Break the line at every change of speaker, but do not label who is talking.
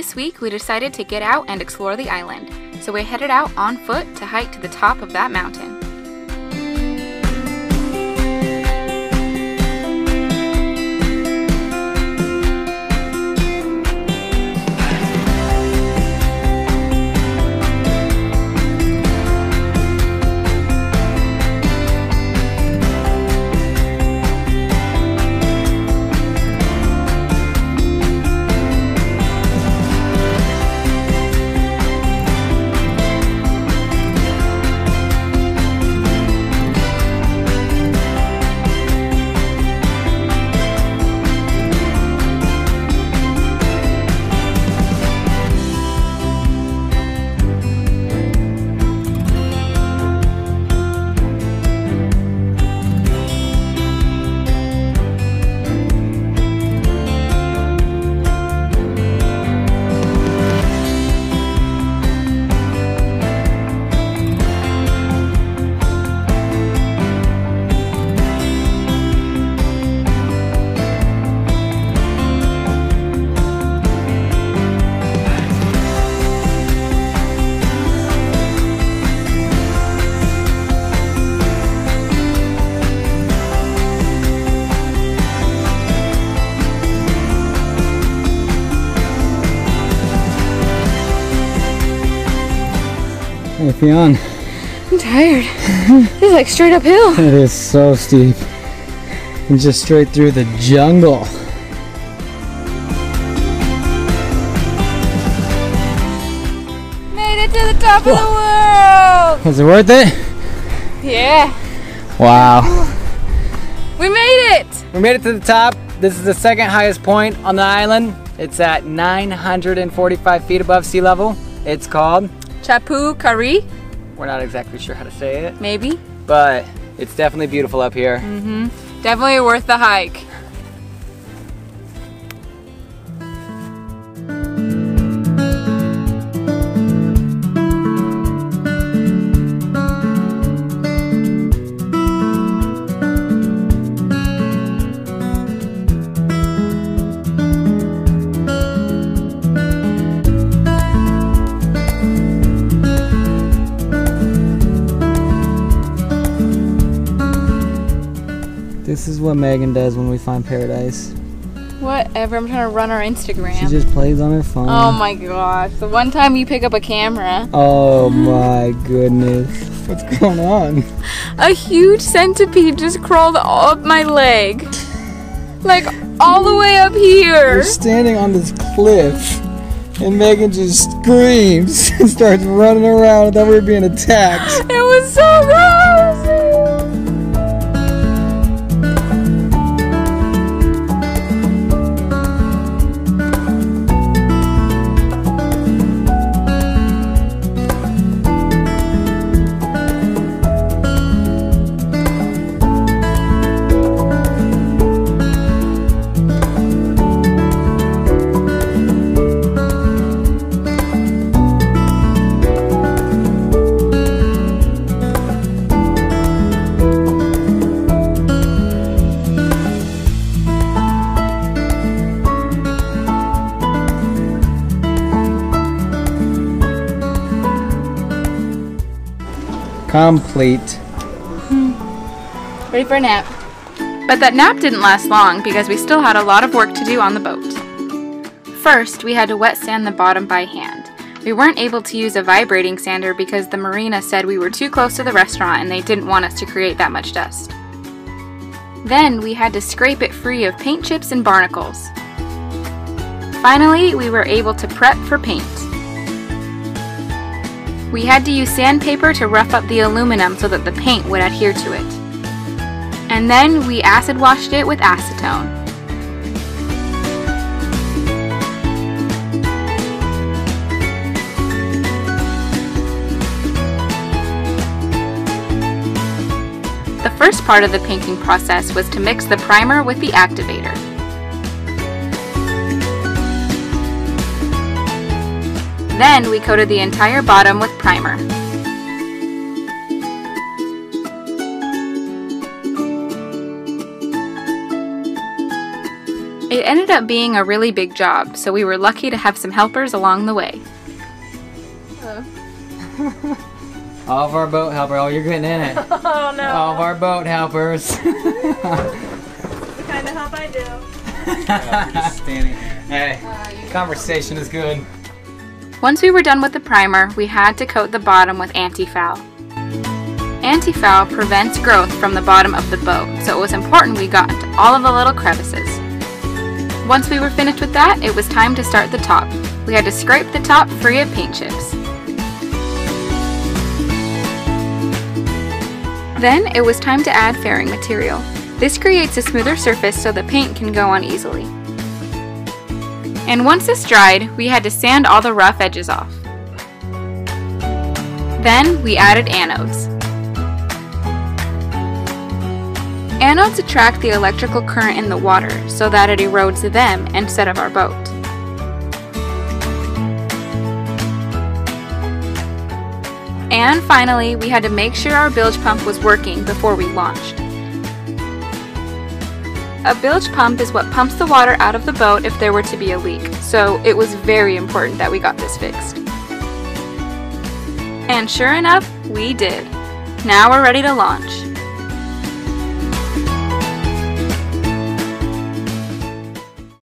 This week we decided to get out and explore the island, so we headed out on foot to hike to the top of that mountain.
Hey, Fionn.
I'm tired. This is like straight uphill.
It is so steep. And just straight through the jungle.
Made it to the top of the world!
Was it worth it?
Yeah.
Wow.
We made it!
We made it to the top. This is the second highest point on the island. It's at 945 feet above sea level. It's called
Chapu Kari?
We're not exactly sure how to say it.
Maybe.
But it's definitely beautiful up here.
Mm-hmm. Definitely worth the hike.
This is what Megan does when we find paradise.
Whatever, I'm trying to run our Instagram.
She just plays on her phone.
Oh my gosh. The one time you pick up a camera.
Oh my goodness. What's going on?
A huge centipede just crawled up my leg. Like all the way up here.
We're standing on this cliff and Megan just screams and starts running around. I thought we were being attacked.
It was so gross.
Complete.
Ready for a nap. But that nap didn't last long because we still had a lot of work to do on the boat. First, we had to wet sand the bottom by hand. We weren't able to use a vibrating sander because the marina said we were too close to the restaurant and they didn't want us to create that much dust. Then we had to scrape it free of paint chips and barnacles. Finally, we were able to prep for paint. We had to use sandpaper to rough up the aluminum so that the paint would adhere to it. And then we acid washed it with acetone. The first part of the painting process was to mix the primer with the activator. Then we coated the entire bottom with primer. It ended up being a really big job, so we were lucky to have some helpers along the way.
All of our boat helpers. Oh, you're getting in it.
Oh no.
All of our boat helpers.
The kind of help I do.
We're just standing here. Hey, conversation is good.
Once we were done with the primer, we had to coat the bottom with anti-foul. Anti-foul prevents growth from the bottom of the boat, so it was important we got into all of the little crevices. Once we were finished with that, it was time to start the top. We had to scrape the top free of paint chips. Then it was time to add fairing material. This creates a smoother surface so the paint can go on easily. And once this dried, we had to sand all the rough edges off. Then we added anodes. Anodes attract the electrical current in the water so that it erodes them instead of our boat. And finally, we had to make sure our bilge pump was working before we launched. A bilge pump is what pumps the water out of the boat if there were to be a leak, so it was very important that we got this fixed. And sure enough, we did. Now we're ready to launch.